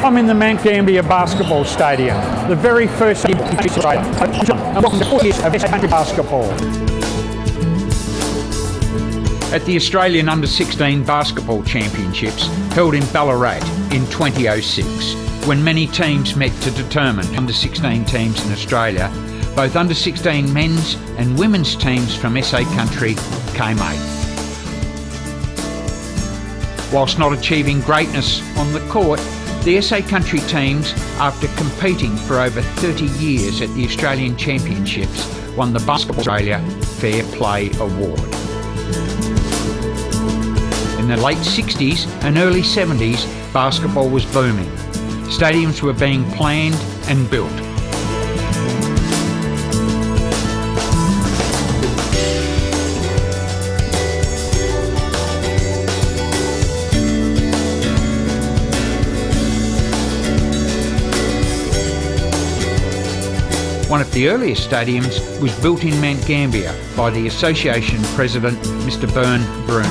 I'm in the Mount Gambier Basketball Stadium, the very first stadium in Australia. And welcome to 4 years of SA Country Basketball. At the Australian Under-16 Basketball Championships held in Ballarat in 2006, when many teams met to determine Under-16 teams in Australia, both Under-16 men's and women's teams from SA Country came eighth. Whilst not achieving greatness on the court, the SA Country teams, after competing for over 30 years at the Australian Championships, won the Basketball Australia Fair Play Award. In the late 60s and early 70s, basketball was booming. Stadiums were being planned and built. One of the earliest stadiums was built in Mount Gambier by the association president, Mr. Bern Bruning.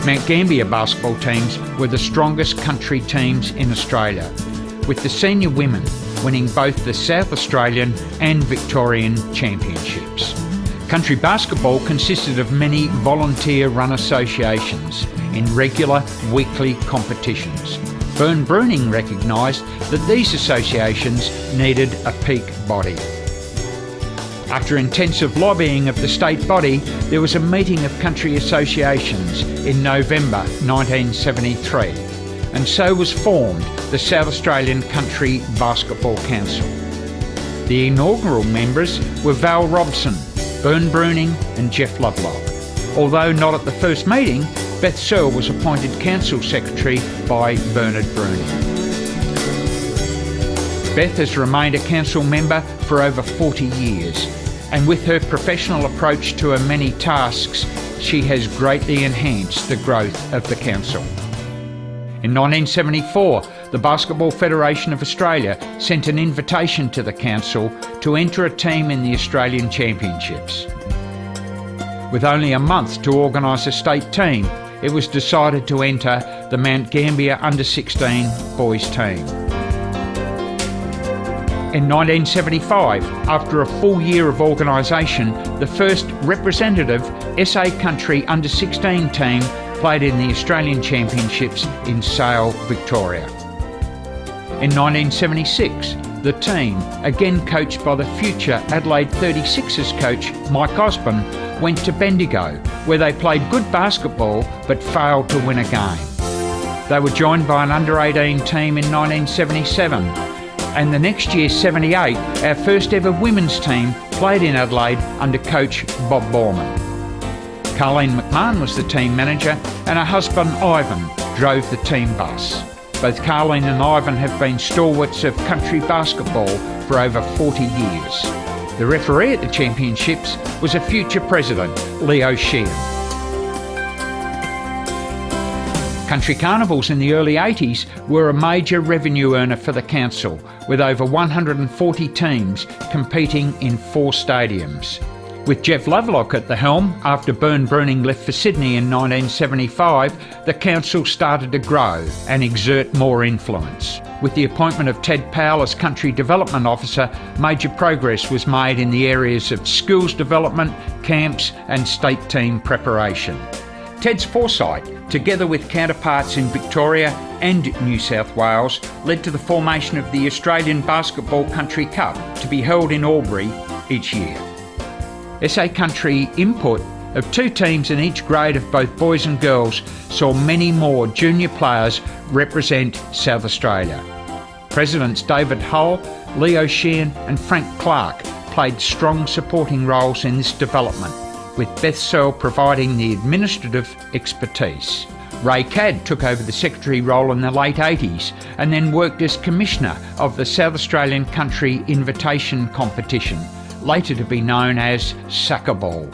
Mount Gambier basketball teams were the strongest country teams in Australia, with the senior women winning both the South Australian and Victorian championships. Country basketball consisted of many volunteer-run associations in regular weekly competitions. Bern Bruning recognised that these associations needed a peak body. After intensive lobbying of the state body, there was a meeting of country associations in November 1973, and so was formed the South Australian Country Basketball Council. The inaugural members were Val Robson, Bern Bruning and Jeff Lovelock. Although not at the first meeting, Beth Searle was appointed Council Secretary by Bernard Bruning. Beth has remained a council member for over 40 years, and with her professional approach to her many tasks, she has greatly enhanced the growth of the council. In 1974, the Basketball Federation of Australia sent an invitation to the council to enter a team in the Australian Championships. With only a month to organise a state team, it was decided to enter the Mount Gambier Under-16 boys team. In 1975, after a full year of organisation, the first representative SA Country Under-16 team played in the Australian Championships in Sale, Victoria. In 1976, the team, again coached by the future Adelaide 36ers coach Mike Osborne, went to Bendigo, where they played good basketball but failed to win a game. They were joined by an under-18 team in 1977, and the next year, 78, our first ever women's team played in Adelaide under coach Bob Borman. Carleen McMahon was the team manager, and her husband Ivan drove the team bus. Both Carleen and Ivan have been stalwarts of country basketball for over 40 years. The referee at the championships was a future president, Leo Sheehan. Country carnivals in the early 80s were a major revenue earner for the council, with over 140 teams competing in 4 stadiums. With Jeff Lovelock at the helm, after Bern Bruning left for Sydney in 1975, the council started to grow and exert more influence. With the appointment of Ted Powell as Country Development Officer, major progress was made in the areas of skills development, camps and state team preparation. Ted's foresight, together with counterparts in Victoria and New South Wales, led to the formation of the Australian Basketball Country Cup to be held in Albury each year. SA Country input of 2 teams in each grade of both boys and girls saw many more junior players represent South Australia. Presidents David Hull, Leo Sheehan and Frank Clark played strong supporting roles in this development, with Beth Searle providing the administrative expertise. Ray Cadd took over the secretary role in the late 80s and then worked as commissioner of the South Australian Country Invitation Competition, later to be known as Soccer Ball.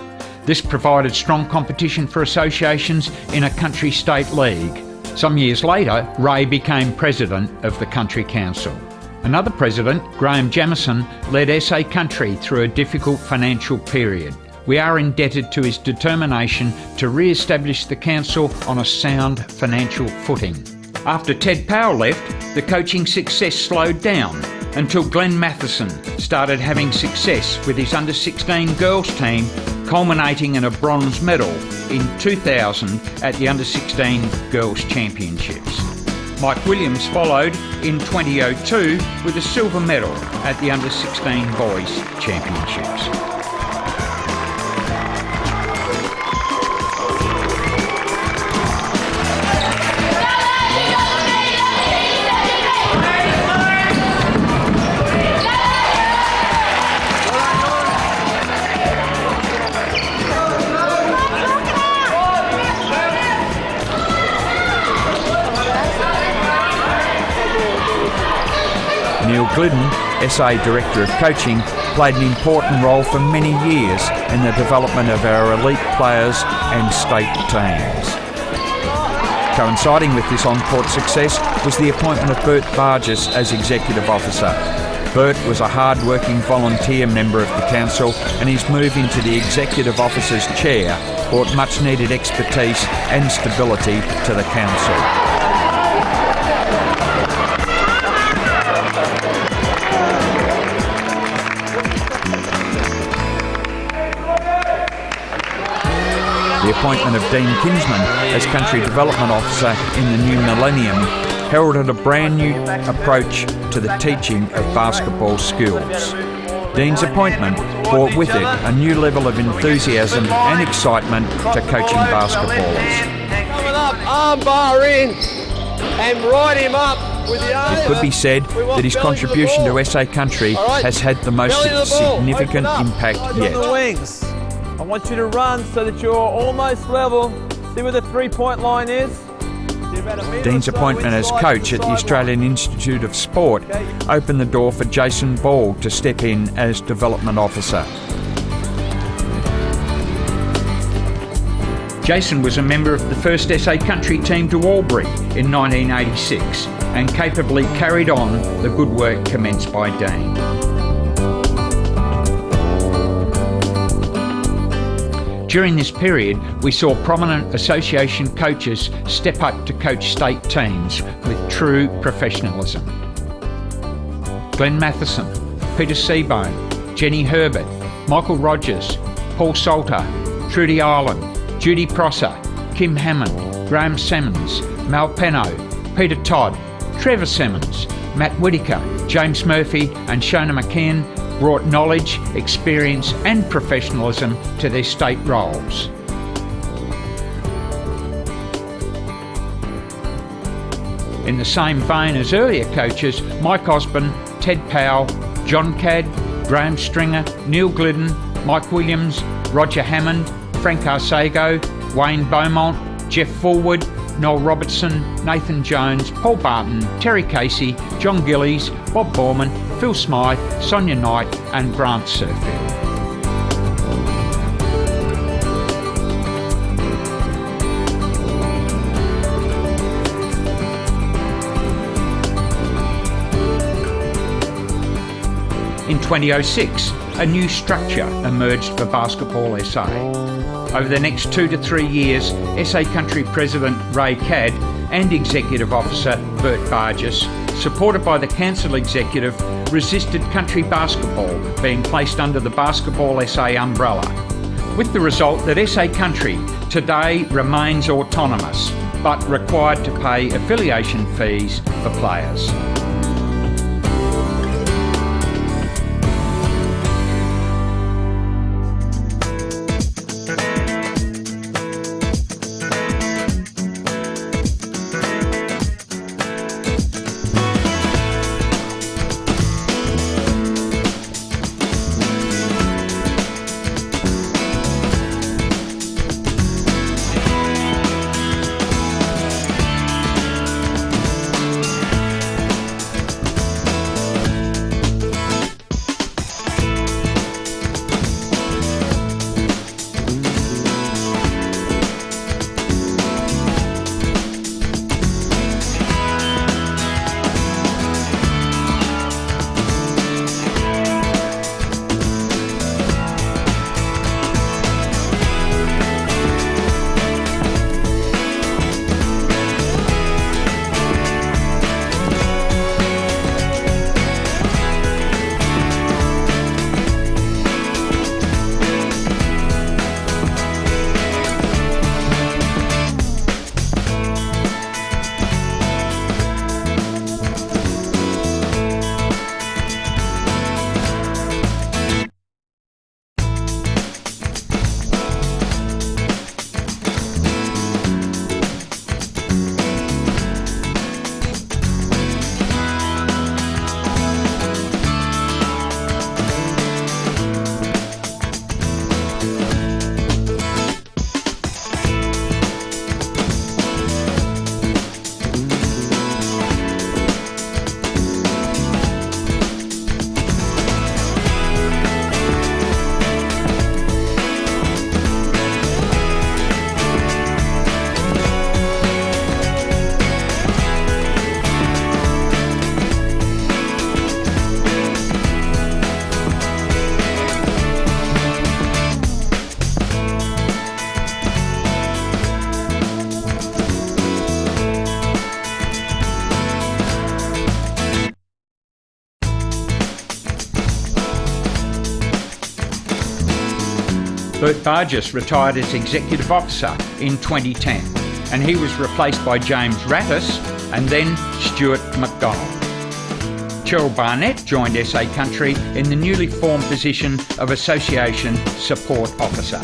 This provided strong competition for associations in a country state league. Some years later, Ray became president of the Country Council. Another president, Graham Jamieson, led SA Country through a difficult financial period. We are indebted to his determination to re-establish the council on a sound financial footing. After Ted Powell left, the coaching success slowed down until Glenn Matheson started having success with his under-16 girls team, culminating in a bronze medal in 2000 at the under-16 girls championships. Mike Williams followed in 2002 with a silver medal at the under-16 boys championships. Neil Glidden, SA Director of Coaching, played an important role for many years in the development of our elite players and state teams. Coinciding with this on-court success was the appointment of Bert Bargess as Executive Officer. Bert was a hard-working volunteer member of the Council, and his move into the Executive Officer's chair brought much-needed expertise and stability to the Council. The appointment of Dean Kinsman as Country Development Officer in the new millennium heralded a brand new approach to the teaching of basketball skills. Dean's appointment brought with it a new level of enthusiasm and excitement to coaching basketballers. Coming up, armbar in, and ride him up with the arm. It could be said that his contribution to SA Country has had the most significant impact yet. I want you to run so that you're almost level. See where the three-point line is? Dean's appointment as coach at the Australian Institute of Sport opened the door for Jason Ball to step in as development officer. Jason was a member of the first SA Country team to Albury in 1986 and capably carried on the good work commenced by Dean. During this period, we saw prominent association coaches step up to coach state teams with true professionalism. Glenn Matheson, Peter Seabone, Jenny Herbert, Michael Rogers, Paul Salter, Trudy Ireland, Judy Prosser, Kim Hammond, Graham Simmons, Mal Penno, Peter Todd, Trevor Simmons, Matt Whitaker, James Murphy and Shona McKeon brought knowledge, experience and professionalism to their state roles. In the same vein as earlier coaches, Mike Osborne, Ted Powell, John Cadd, Graham Stringer, Neil Glidden, Mike Williams, Roger Hammond, Frank Arcego, Wayne Beaumont, Jeff Fullwood, Noel Robertson, Nathan Jones, Paul Barton, Terry Casey, John Gillies, Bob Borman, Phil Smythe, Sonia Knight and Grant Surfield. In 2006, a new structure emerged for Basketball SA. Over the next 2 to 3 years, SA Country President Ray Cadd and Executive Officer Bert Bargess, supported by the Council Executive, resisted country basketball being placed under the Basketball SA umbrella, with the result that SA Country today remains autonomous but required to pay affiliation fees for players. Bert Bargis retired as Executive Officer in 2010, and he was replaced by James Rattis and then Stuart McDonald. Cheryl Barnett joined SA Country in the newly formed position of Association Support Officer.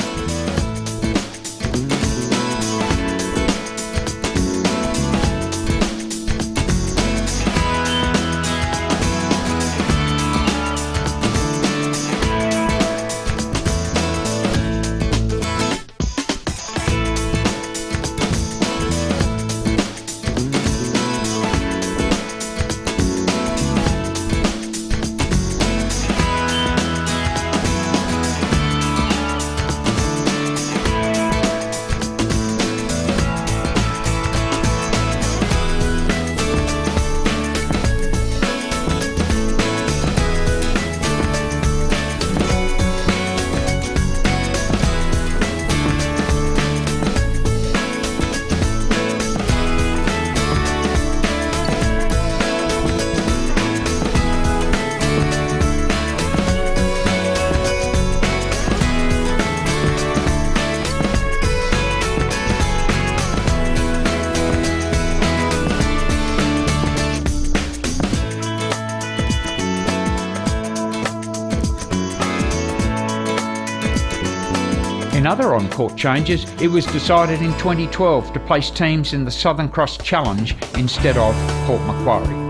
In other on-court changes, it was decided in 2012 to place teams in the Southern Cross Challenge instead of Port Macquarie.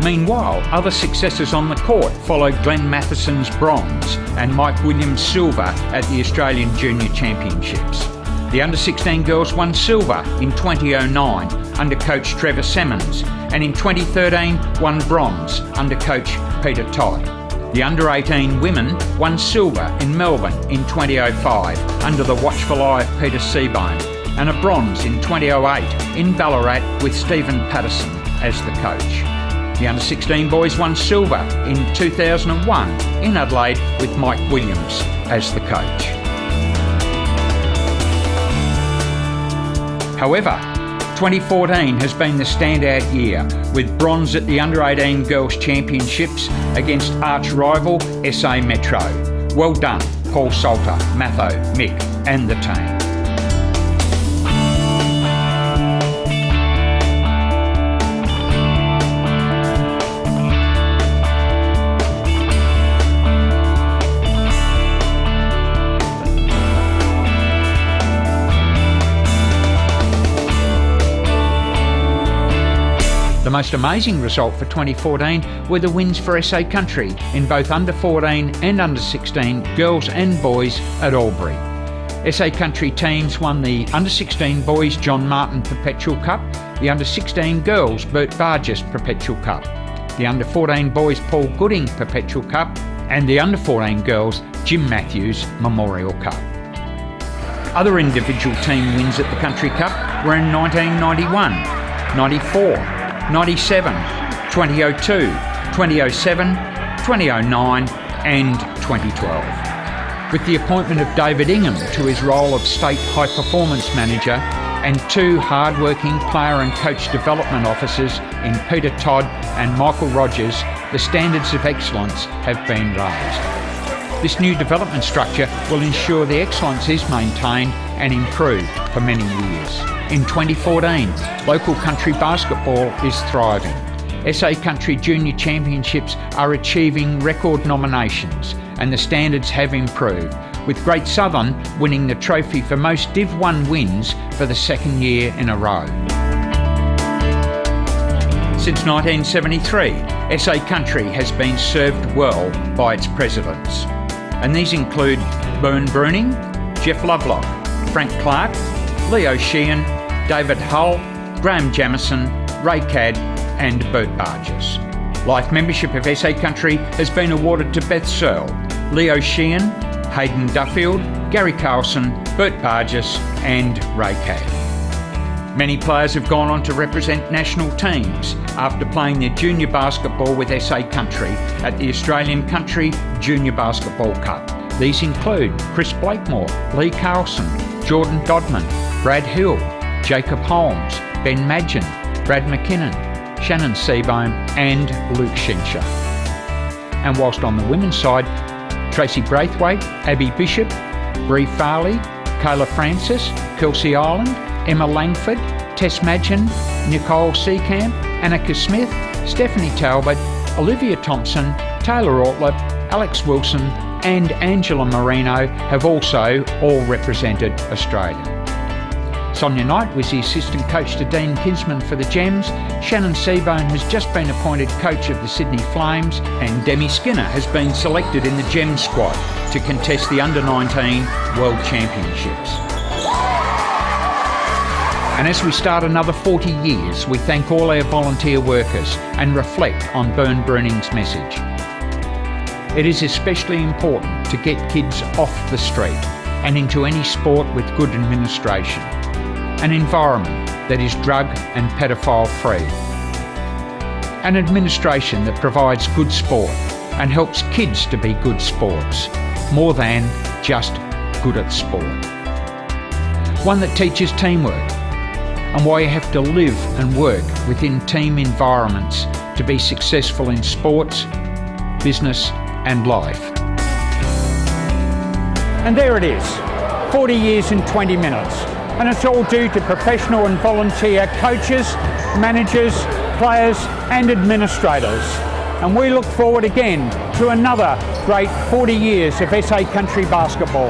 Meanwhile, other successes on the court followed Glenn Matheson's bronze and Mike Williams' silver at the Australian Junior Championships. The under-16 girls won silver in 2009 under coach Trevor Semmons, and in 2013 won bronze under coach Peter Todd. The under-18 women won silver in Melbourne in 2005 under the watchful eye of Peter Seabohm, and a bronze in 2008 in Ballarat with Stephen Patterson as the coach. The under-16 boys won silver in 2001 in Adelaide with Mike Williams as the coach. However, 2014 has been the standout year, with bronze at the Under-18 Girls Championships against arch-rival SA Metro. Well done, Paul Salter, Matho, Mick and the team. The most amazing result for 2014 were the wins for SA Country in both under-14 and under-16 girls and boys at Albury. SA Country teams won the under-16 boys John Martin Perpetual Cup, the under-16 girls Bert Bargis Perpetual Cup, the under-14 boys Paul Gooding Perpetual Cup, and the under-14 girls Jim Matthews Memorial Cup. Other individual team wins at the Country Cup were in 1991, 94, 97, 2002, 2007, 2009 and 2012. with the appointment of David Ingham to his role of State High Performance Manager and 2 hard-working player and coach development officers in Peter Todd and Michael Rogers, the standards of excellence have been raised. This new development structure will ensure the excellence is maintained and improved for many years. In 2014, local country basketball is thriving. SA Country Junior Championships are achieving record nominations and the standards have improved, with Great Southern winning the trophy for most Div 1 wins for the 2nd year in a row. Since 1973, SA Country has been served well by its presidents, and these include Bern Bruning, Jeff Lovelock, Frank Clark, Leo Sheehan, David Hull, Graham Jamison, Ray Cadd and Bert Barges. Life membership of SA Country has been awarded to Beth Searle, Leo Sheehan, Hayden Duffield, Gary Carlson, Bert Barges and Ray Cadd. Many players have gone on to represent national teams after playing their junior basketball with SA Country at the Australian Country Junior Basketball Cup. These include Chris Blakemore, Lee Carlson, Jordan Dodman, Brad Hill, Jacob Holmes, Ben Madgen, Brad McKinnon, Shannon Seabohm and Luke Schinscher. And whilst on the women's side, Tracy Braithwaite, Abby Bishop, Bree Farley, Kayla Francis, Kelsey Ireland, Emma Langford, Tess Madgen, Nicole Seacamp, Annika Smith, Stephanie Talbot, Olivia Thompson, Taylor Ortlip, Alex Wilson and Angela Marino have also all represented Australia. Sonia Knight was the assistant coach to Dean Kinsman for the Gems. Shannon Seabohm has just been appointed coach of the Sydney Flames, and Demi Skinner has been selected in the Gems squad to contest the Under-19 World Championships. And as we start another 40 years, we thank all our volunteer workers and reflect on Bern Bruning's message. It is especially important to get kids off the street and into any sport with good administration. An environment that is drug and pedophile free. An administration that provides good sport and helps kids to be good sports, more than just good at sport. One that teaches teamwork and why you have to live and work within team environments to be successful in sports, business and life. And there it is, 40 years in 20 minutes. And it's all due to professional and volunteer coaches, managers, players and administrators. And we look forward again to another great 40 years of SA Country basketball.